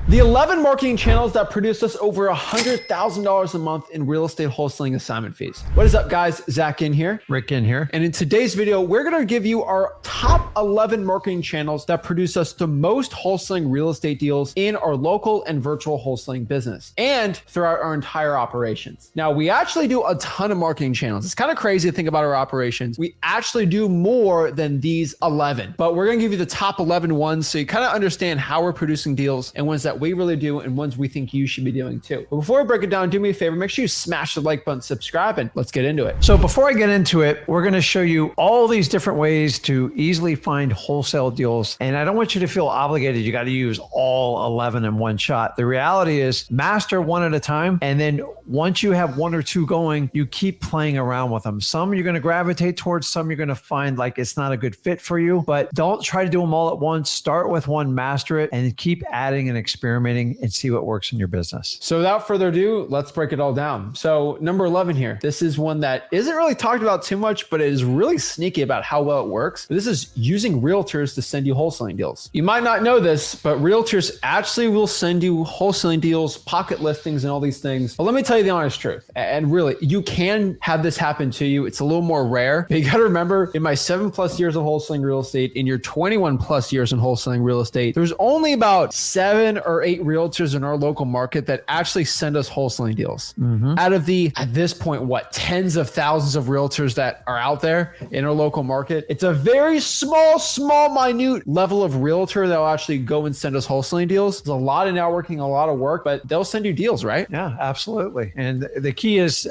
The 11 marketing channels that produce us over $100,000 a month in real estate wholesaling assignment fees. What is up, guys? Zach Ginn here. Rick Ginn here. And in today's video, we're going to give you our top 11 marketing channels that produce us the most wholesaling real estate deals in our local and virtual wholesaling business and throughout our entire operations. Now, we actually do a ton of marketing channels. It's kind of crazy to think about our operations. We actually do more than these 11, but we're going to give you the top 11 ones so you kind of understand how we're producing deals and ones that we really do and ones we think you should be doing too. But before we break it down, do me a favor, make sure you smash the like button, subscribe, and let's get into it. So before I get into it, we're going to show you all these different ways to easily find wholesale deals. And I don't want you to feel obligated. You got to use all 11 in one shot. The reality is master one at a time. And then once you have one or two going, you keep playing around with them. Some you're going to gravitate towards, some you're going to find like it's not a good fit for you, but don't try to do them all at once. Start with one, master it, and keep adding and experimenting and see what works in your business. So without further ado, let's break it all down. So number 11 here, this is one that isn't really talked about too much, but it is really sneaky about how well it works. This is using realtors to send you wholesaling deals. You might not know this, but realtors actually will send you wholesaling deals, pocket listings, and all these things. But let me tell you the honest truth. And really, you can have this happen to you. It's a little more rare. But you got to remember, in my 7+ years of wholesaling real estate, in your 21+ years in wholesaling real estate, there's only about 7 or 8 realtors in our local market that actually send us wholesaling deals. Out of the, at this point, what, tens of thousands of realtors that are out there in our local market, it's a very small, minute level of realtor that will actually go and send us wholesaling deals. There's a lot of networking, a lot of work, but they'll send you deals, right? Yeah, absolutely. And the key is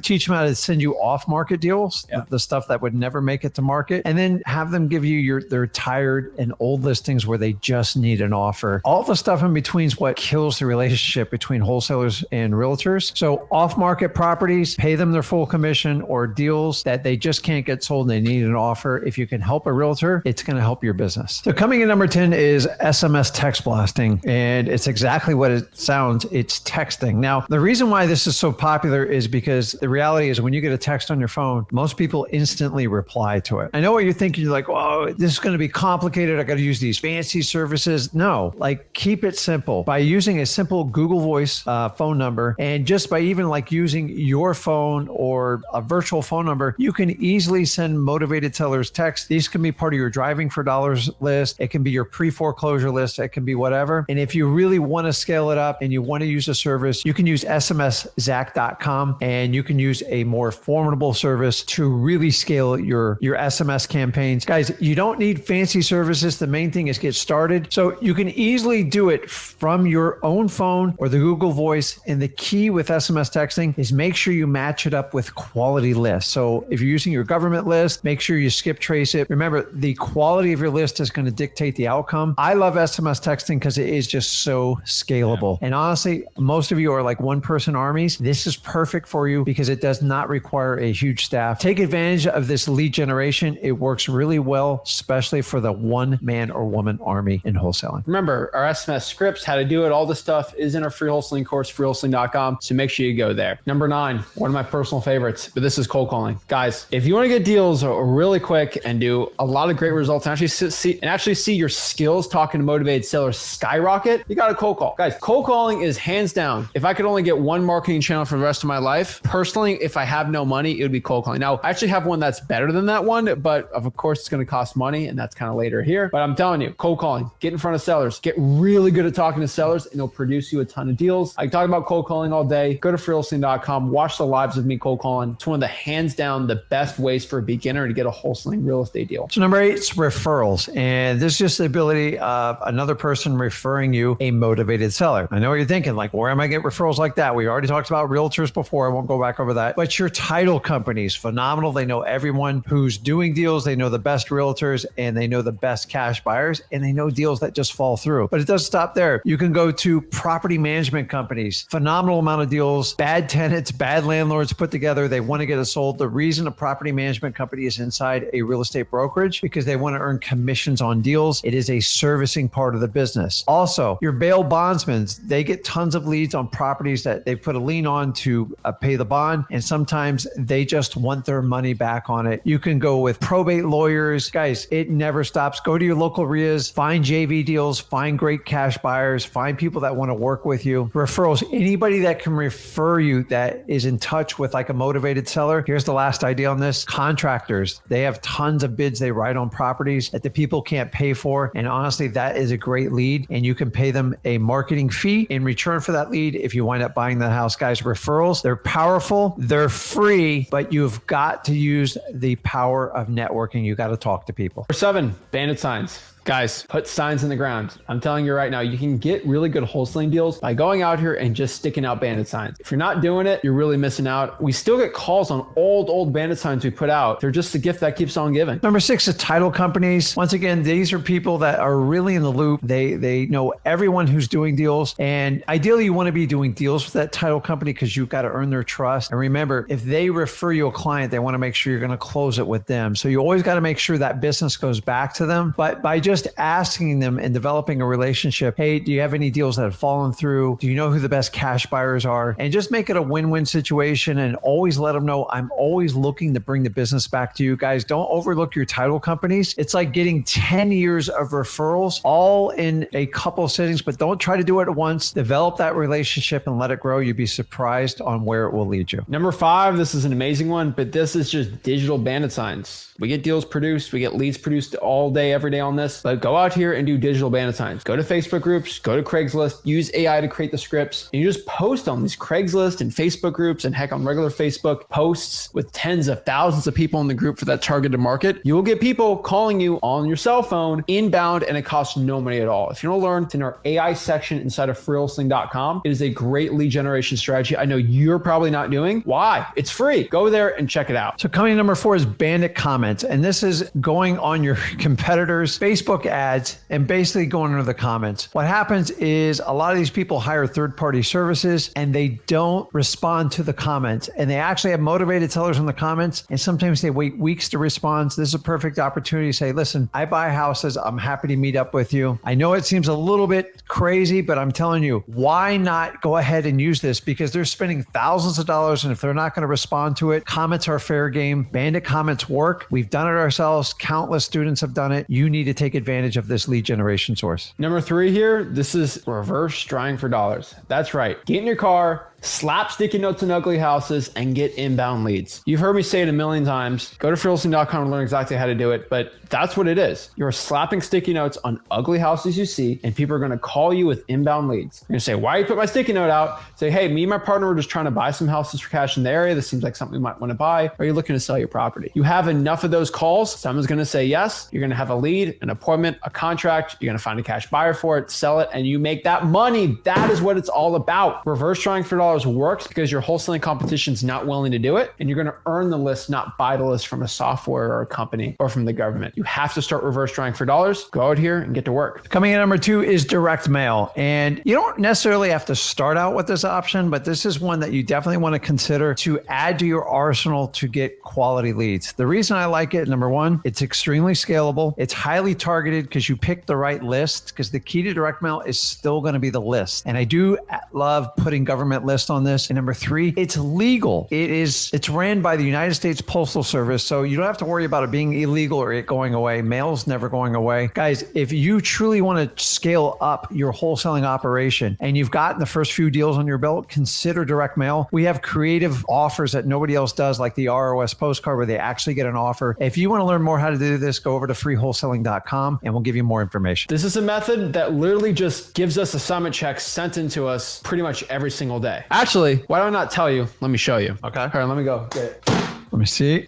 teach them how to send you off-market deals, the stuff that would never make it to market, and then have them give you their tired and old listings where they just need an offer. All the stuff in between is what kills the relationship between wholesalers and realtors. So off-market properties, pay them their full commission, or deals that they just can't get sold and they need an offer. If you can help a realtor, it's going to help your business. So coming in number 10 is SMS text blasting. And it's exactly what it sounds. It's texting. Now, the reason why this is so popular is because the reality is when you get a text on your phone, most people instantly reply to it. I know what you're thinking. You're like, oh, this is going to be complicated. I got to use these fancy services. No, like keep it simple. By using a simple Google Voice phone number, and just by even like using your phone or a virtual phone number, you can easily send motivated sellers texts. These can be part of your driving for dollars list. It can be your pre-foreclosure list. It can be whatever. And if you really want to scale it up and you want to use a service, you can use smszach.com, and you can use a more formidable service to really scale your SMS campaigns. Guys, you don't need fancy services. The main thing is get started. So you can easily do it from your own phone or the Google Voice. And the key with SMS texting is make sure you match it up with quality lists. So if you're using your government list, make sure you skip trace it. Remember, the quality of your list is going to dictate the outcome. I love SMS texting because it is just so scalable. And honestly, most of you are like one-person armies. This is perfect for you because it does not require a huge staff. Take advantage of this lead generation. It works really well, especially for the one-man or woman army in wholesaling. Remember, our SMS scripts, how to do it, all the stuff is in our free wholesaling course, freewholesaling.com. So make sure you go there. Number 9, one of my personal favorites, but this is cold calling. Guys, if you want to get deals really quick and do a lot of great results and actually see your skills talking to motivated sellers skyrocket, you got to cold call. Guys, cold calling is hands down. If I could only get one marketing channel for the rest of my life, personally, if I have no money, it would be cold calling. Now, I actually have one that's better than that one, but of course it's going to cost money, and that's kind of later here. But I'm telling you, cold calling, get in front of sellers, get really good at talking to sellers, and it'll produce you a ton of deals. I talk about cold calling all day. Go to freewholesaling.com, watch the lives of me cold calling. It's one of the hands down the best ways for a beginner to get a wholesaling real estate deal. So number 8 is referrals. And this is just the ability of another person referring you a motivated seller. I know what you're thinking, like, where am I getting referrals like that? We already talked about realtors before. I won't go back over that. But your title companies, phenomenal. They know everyone who's doing deals. They know the best realtors, and they know the best cash buyers, and they know deals that just fall through. But it doesn't stop there. You can go to property management companies, phenomenal amount of deals, bad tenants, bad landlords put together. They want to get it sold. The reason a property management company is inside a real estate brokerage because they want to earn commissions on deals. It is a servicing part of the business. Also, your bail bondsmen, they get tons of leads on properties that they put a lien on to pay the bond. And sometimes they just want their money back on it. You can go with probate lawyers. Guys, it never stops. Go to your local RIAs, find JV deals, find great cash buyers. buyers, find people that want to work with you. Referrals, anybody that can refer you that is in touch with like a motivated seller. Here's the last idea on this. Contractors, they have tons of bids they write on properties that the people can't pay for. And honestly, that is a great lead. And you can pay them a marketing fee in return for that lead if you wind up buying the house. Guys, referrals, they're powerful, they're free, but you've got to use the power of networking. You got to talk to people. Number 7, Bandit Signs. Guys, put signs in the ground. I'm telling you right now, you can get really good wholesaling deals by going out here and just sticking out bandit signs. If you're not doing it, you're really missing out. We still get calls on old bandit signs we put out. They're just a gift that keeps on giving. Number 6 is title companies. Once again, these are people that are really in the loop. They know everyone who's doing deals. And ideally, you want to be doing deals with that title company because you've got to earn their trust. And remember, if they refer you a client, they want to make sure you're going to close it with them. So you always got to make sure that business goes back to them. But by just asking them and developing a relationship, hey, do you have any deals that have fallen through? Do you know who the best cash buyers are? And just make it a win-win situation and always let them know I'm always looking to bring the business back to you. Guys, don't overlook your title companies. It's like getting 10 years of referrals all in a couple of sittings, but don't try to do it at once. Develop that relationship and let it grow. You'd be surprised on where it will lead you. Number 5, this is an amazing one, but this is just digital bandit signs. We get deals produced, we get leads produced all day, every day on this, but go out here and do digital bandit signs. Go to Facebook groups, go to Craigslist, use AI to create the scripts, and you just post on these Craigslist and Facebook groups and heck on regular Facebook posts with tens of thousands of people in the group for that targeted market. You will get people calling you on your cell phone inbound, and it costs no money at all. If you want to learn, it's in our AI section inside of wholesale.com. It is a great lead generation strategy. I know you're probably not doing. Why? It's free. Go there and check it out. So coming in number 4 is Bandit Comments. And this is going on your competitors' Facebook ads and basically going under the comments. What happens is a lot of these people hire third-party services and they don't respond to the comments. And they actually have motivated sellers in the comments. And sometimes they wait weeks to respond. So this is a perfect opportunity to say, listen, I buy houses. I'm happy to meet up with you. I know it seems a little bit crazy, but I'm telling you, why not go ahead and use this? Because they're spending thousands of dollars. And if they're not going to respond to it, comments are fair game. Bandit Comments work. We've done it ourselves. Countless students have done it. You need to take advantage of this lead generation source. Number 3 here, this is reverse drawing for dollars. That's right. Get in your car, slap sticky notes in ugly houses, and get inbound leads. You've heard me say it a million times. Go to freeholding.com to learn exactly how to do it, but that's what it is. You're slapping sticky notes on ugly houses you see, and people are going to call you with inbound leads. You're going to say, why you put my sticky note out? Say, hey, me and my partner were just trying to buy some houses for cash in the area. This seems like something we might want to buy. Are you looking to sell your property? You have enough of those calls. Someone's going to say yes. You're going to have a lead, an appointment, a contract. You're going to find a cash buyer for it, sell it, and you make that money. That is what it's all about. Reverse drawing for dollars works because your wholesaling competition's not willing to do it, and you're going to earn the list, not buy the list from a software or a company or from the government. You have to start reverse drawing for dollars. Go out here and get to work. Coming in number 2 is direct mail. And you don't necessarily have to start out with this option, but this is one that you definitely want to consider to add to your arsenal to get quality leads. The reason I like it, number 1, it's extremely scalable. It's highly targeted because you picked the right list, because the key to direct mail is still going to be the list. And I do love putting government lists on this. And number 3, it's legal. It's ran by the United States Postal Service. So you don't have to worry about it being illegal or it going away. Mail's never going away. Guys, if you truly want to scale up your wholesaling operation and you've gotten the first few deals on your belt, consider direct mail. We have creative offers that nobody else does, like the ROS postcard where they actually get an offer. If you want to learn more how to do this, go over to freewholesaling.com and we'll give you more information. This is a method that literally just gives us assignment checks sent into us pretty much every single day. Actually, why do I not tell you? Let me show you. Okay. All right, let me go get it. Let me see.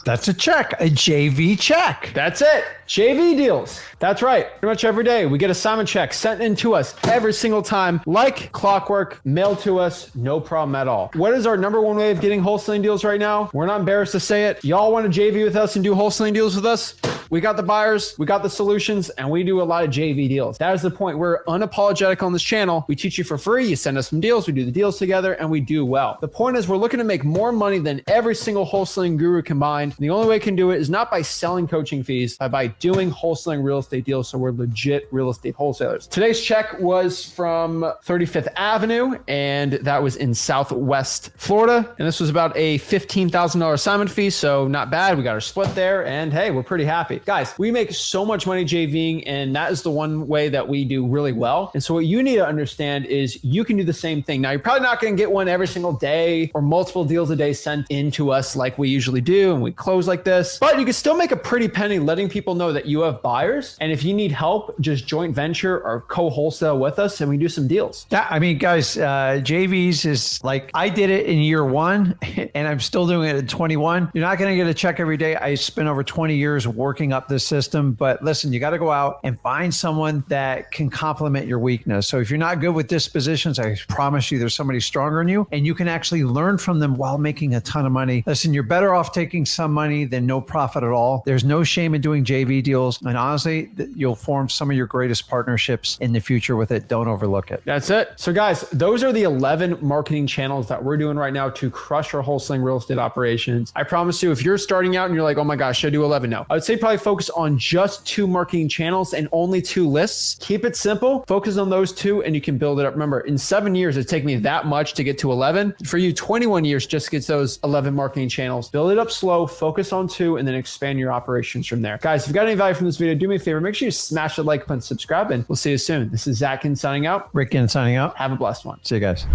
That's a check, a JV check. That's it. JV deals. That's right. Pretty much every day we get assignment checks sent in to us every single time, like clockwork, mailed to us, no problem at all. What is our number 1 way of getting wholesaling deals right now? We're not embarrassed to say it. Y'all want to JV with us and do wholesaling deals with us? We got the buyers, we got the solutions, and we do a lot of JV deals. That is the point. We're unapologetic on this channel. We teach you for free. You send us some deals. We do the deals together, and we do well. The point is we're looking to make more money than every single wholesaling guru combined. The only way we can do it is not by selling coaching fees, but by doing wholesaling real estate deals. So we're legit real estate wholesalers. Today's check was from 35th Avenue, and that was in Southwest Florida. And this was about a $15,000 assignment fee. So not bad. We got our split there, and hey, we're pretty happy. Guys, we make so much money JVing, and that is the one way that we do really well. And so what you need to understand is you can do the same thing. Now, you're probably not going to get one every single day or multiple deals a day sent into us like we usually do, and we close like this, but you can still make a pretty penny letting people know that you have buyers. And if you need help, just joint venture or co-wholesale with us and we do some deals. Yeah, I mean, guys, JVs is like, I did it in year 1 and I'm still doing it at 21. You're not going to get a check every day. I spent over 20 years working up this system, but listen, you got to go out and find someone that can complement your weakness. So if you're not good with dispositions, I promise you there's somebody stronger than you, and you can actually learn from them while making a ton of money. Listen, you're better off taking some money than no profit at all. There's no shame in doing JV deals. And honestly, you'll form some of your greatest partnerships in the future with it. Don't overlook it. That's it. So guys, those are the 11 marketing channels that we're doing right now to crush our wholesaling real estate operations. I promise you, if you're starting out and you're like, oh my gosh, should I do 11? No, I would say probably focus on just 2 marketing channels and only 2 lists. Keep it simple, focus on those 2, and you can build it up. Remember, in 7 years, it took me that much to get to 11. For you, 21 years just gets those 11 marketing channels. Build it up slow, focus on 2, and then expand your operations from there. Guys, if you got any value from this video, do me a favor, make sure you smash the like button, subscribe, and we'll see you soon. This is Zach Ginn signing out. Rick Ginn signing out. Have a blessed one. See you guys.